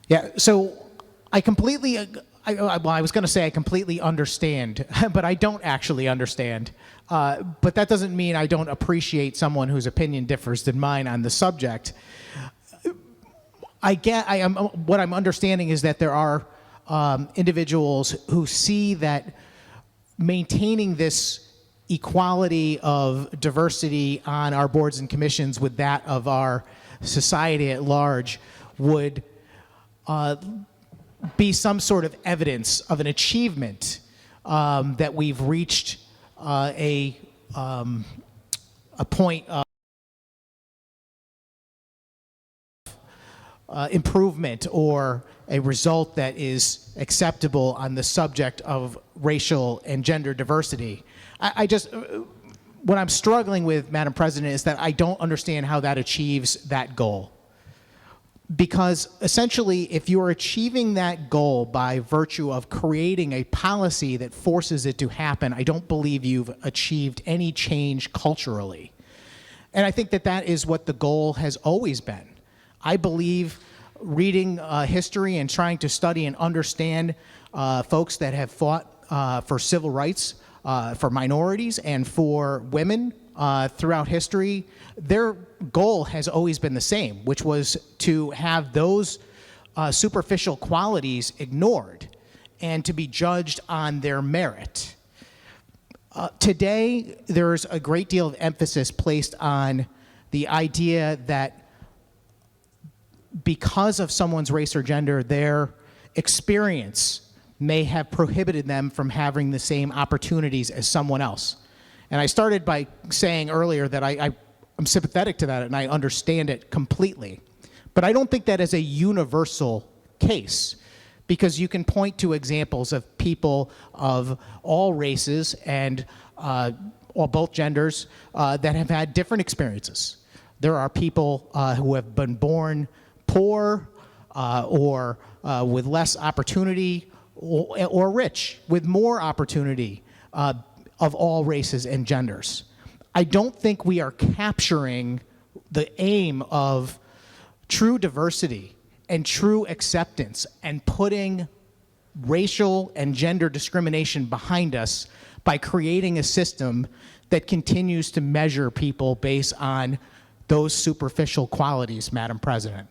Yeah, so I completely, I was going to say I completely understand, but I don't actually understand. But that doesn't mean I don't appreciate someone whose opinion differs than mine on the subject. What I'm understanding is that there are individuals who see that maintaining this equality of diversity on our boards and commissions with that of our society at large would be some sort of evidence of an achievement that we've reached a point of improvement or a result that is acceptable on the subject of racial and gender diversity. What I'm struggling with, Madam President, is that I don't understand how that achieves that goal. Because essentially, if you're achieving that goal by virtue of creating a policy that forces it to happen, I don't believe you've achieved any change culturally. And I think that that is what the goal has always been. I believe reading history and trying to study and understand folks that have fought for civil rights, for minorities and for women throughout history, their goal has always been the same, which was to have those superficial qualities ignored and to be judged on their merit. Today, there's a great deal of emphasis placed on the idea that because of someone's race or gender, their experience may have prohibited them from having the same opportunities as someone else. And I started by saying earlier that I'm sympathetic to that and I understand it completely. But I don't think that is a universal case, because you can point to examples of people of all races and or both genders that have had different experiences. There are people who have been born poor or with less opportunity, or rich with more opportunity of all races and genders. I don't think we are capturing the aim of true diversity and true acceptance and putting racial and gender discrimination behind us by creating a system that continues to measure people based on those superficial qualities, Madam President.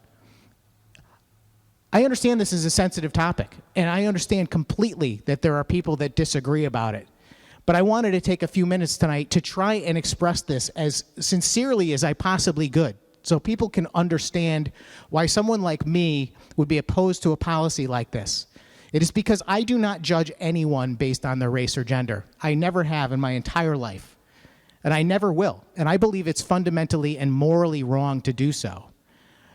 I understand this is a sensitive topic, and I understand completely that there are people that disagree about it. But I wanted to take a few minutes tonight to try and express this as sincerely as I possibly could, so people can understand why someone like me would be opposed to a policy like this. It is because I do not judge anyone based on their race or gender. I never have in my entire life, and I never will. And I believe it's fundamentally and morally wrong to do so.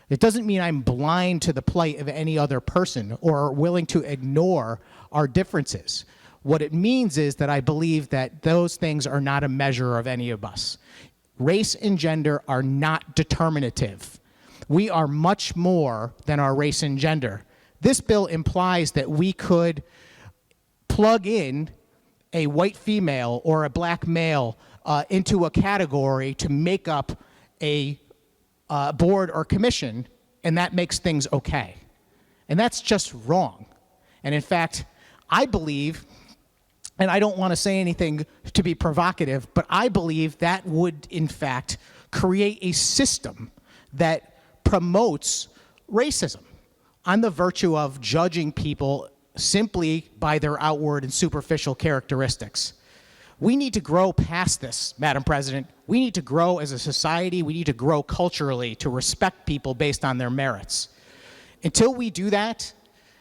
It doesn't mean I'm blind to the plight of any other person or willing to ignore our differences. What it means is that I believe that those things are not a measure of any of us. Race and gender are not determinative. We are much more than our race and gender. This bill implies that we could plug in a white female or a black male into a category to make up a board or commission, and that makes things okay. And that's just wrong. And in fact, I believe, and I don't want to say anything to be provocative, but I believe that would, in fact, create a system that promotes racism on the virtue of judging people simply by their outward and superficial characteristics. We need to grow past this, Madam President. We need to grow as a society. We need to grow culturally to respect people based on their merits. Until we do that,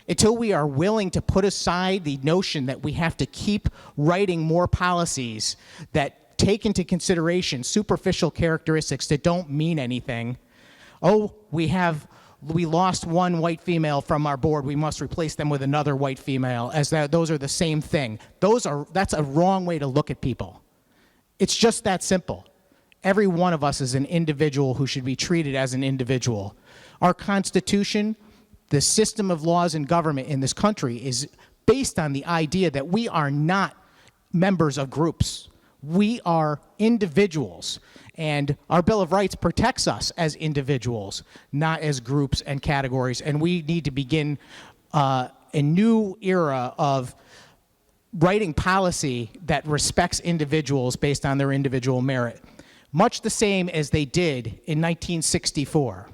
until we are willing to put aside the notion that we have to keep writing more policies that take into consideration superficial characteristics that don't mean anything. Oh, we lost one white female from our board, we must replace them with another white female, as those are the same thing. That's a wrong way to look at people. It's just that simple. Every one of us is an individual who should be treated as an individual. Our Constitution, the system of laws and government in this country, is based on the idea that we are not members of groups. We are individuals, and our Bill of Rights protects us as individuals, not as groups and categories. And we need to begin a new era of writing policy that respects individuals based on their individual merit, much the same as they did in 1964.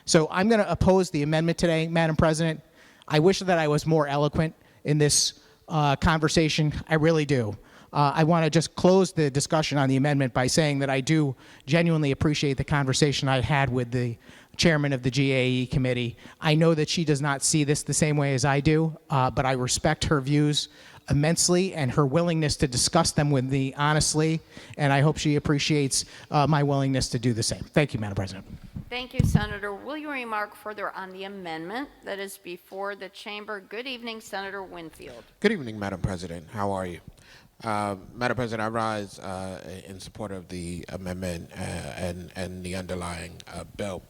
So I'm going to oppose the amendment today, Madam President. I wish that I was more eloquent in this conversation. I really do. I want to just close the discussion on the amendment by saying that I do genuinely appreciate the conversation I had with the chairman of the GAE committee. I know that she does not see this the same way as I do, but I respect her views immensely and her willingness to discuss them with me honestly, and I hope she appreciates my willingness to do the same. Thank you, Madam President. Thank you, Senator. Will you remark further on the amendment that is before the chamber? Good evening, Senator Winfield. Good evening, Madam President. How are you? Madam President, I rise in support of the amendment and the underlying bill.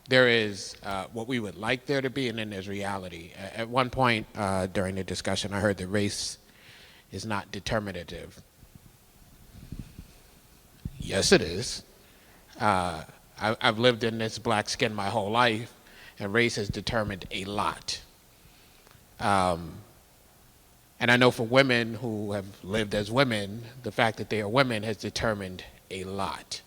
There is what we would like there to be, and then there's reality. At one point during the discussion, I heard that race is not determinative. Yes, it is. I've lived in this black skin my whole life, and race has determined a lot. And I know for women who have lived as women, the fact that they are women has determined a lot.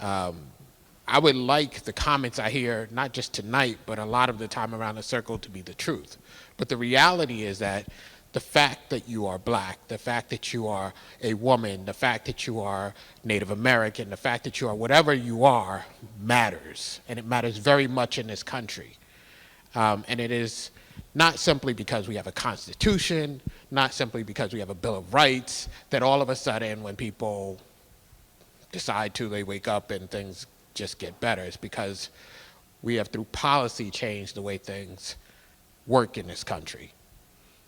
I would like the comments I hear, not just tonight, but a lot of the time around the circle to be the truth. But the reality is that the fact that you are black, the fact that you are a woman, the fact that you are Native American, the fact that you are whatever you are matters. And it matters very much in this country. And it is not simply because we have a constitution, not simply because we have a Bill of Rights, that all of a sudden when people decide to, they wake up and things just get better. It's because we have, through policy, changed the way things work in this country.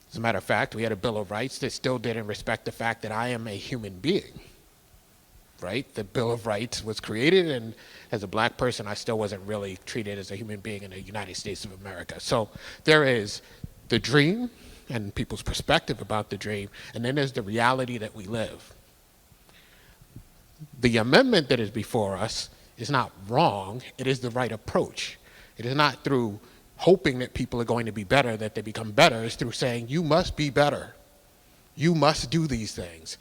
As a matter of fact, we had a Bill of Rights that still didn't respect the fact that I am a human being, right? The Bill of Rights was created, and as a black person, I still wasn't really treated as a human being in the United States of America. So there is the dream and people's perspective about the dream, and then there's the reality that we live. The amendment that is before us is not wrong, it is the right approach. It is not through hoping that people are going to be better that they become better. It's through saying, you must be better. You must do these things.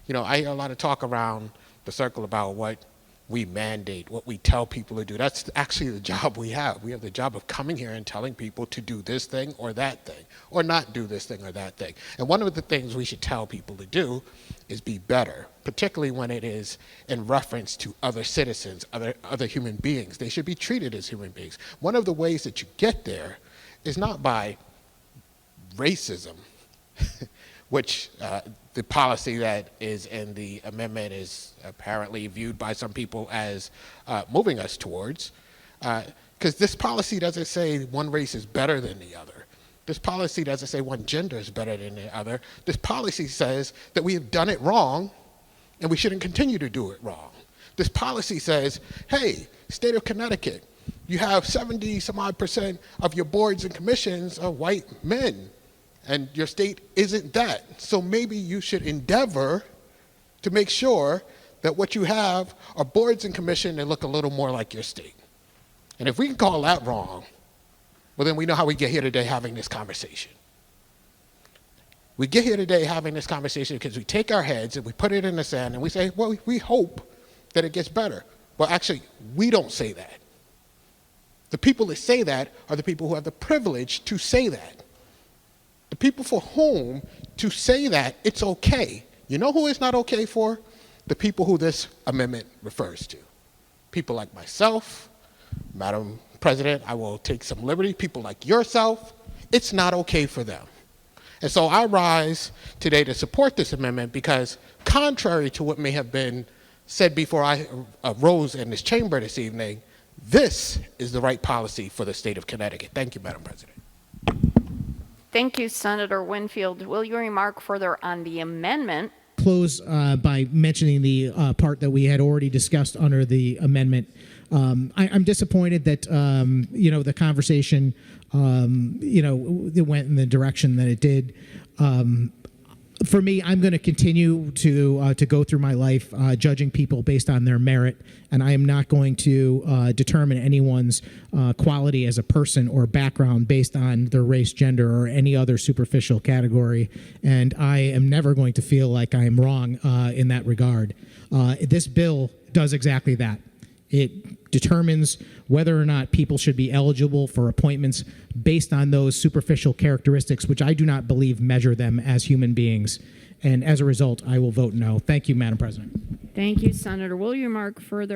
You know, I hear a lot of talk around the circle about what we mandate, what we tell people to do. That's actually the job we have. We have the job of coming here and telling people to do this thing or that thing, or not do this thing or that thing. And one of the things we should tell people to do is be better, particularly when it is in reference to other citizens, other human beings. They should be treated as human beings. One of the ways that you get there is not by racism, which the policy that is in the amendment is apparently viewed by some people as moving us towards, because this policy doesn't say one race is better than the other. This policy doesn't say one gender is better than the other. This policy says that we have done it wrong and we shouldn't continue to do it wrong. This policy says, hey, state of Connecticut, you have 70% of your boards and commissions are white men, and your state isn't that. So maybe you should endeavor to make sure that what you have are boards and commission that look a little more like your state. And if we can call that wrong, well, then we know how we get here today having this conversation. We get here today having this conversation because we take our heads and we put it in the sand and we say, well, we hope that it gets better. Well, actually, we don't say that. The people that say that are the people who have the privilege to say that. The people for whom to say that it's okay. You know who it's not okay for? The people who this amendment refers to. People like myself, Madam President, I will take some liberty, people like yourself, it's not okay for them. And so I rise today to support this amendment because contrary to what may have been said before I rose in this chamber this evening, this is the right policy for the state of Connecticut. Thank you, Madam President. Thank you, Senator Winfield. Will you remark further on the amendment? Close by mentioning the part that we had already discussed under the amendment. I'm disappointed that the conversation it went in the direction that it did. For me, I'm going to continue to go through my life judging people based on their merit, and I am not going to determine anyone's quality as a person or background based on their race, gender, or any other superficial category. And I am never going to feel like I am wrong in that regard. This bill does exactly that. It determines whether or not people should be eligible for appointments based on those superficial characteristics, which I do not believe measure them as human beings. And as a result, I will vote no. Thank you, Madam President. Thank you, Senator. Will you remark further?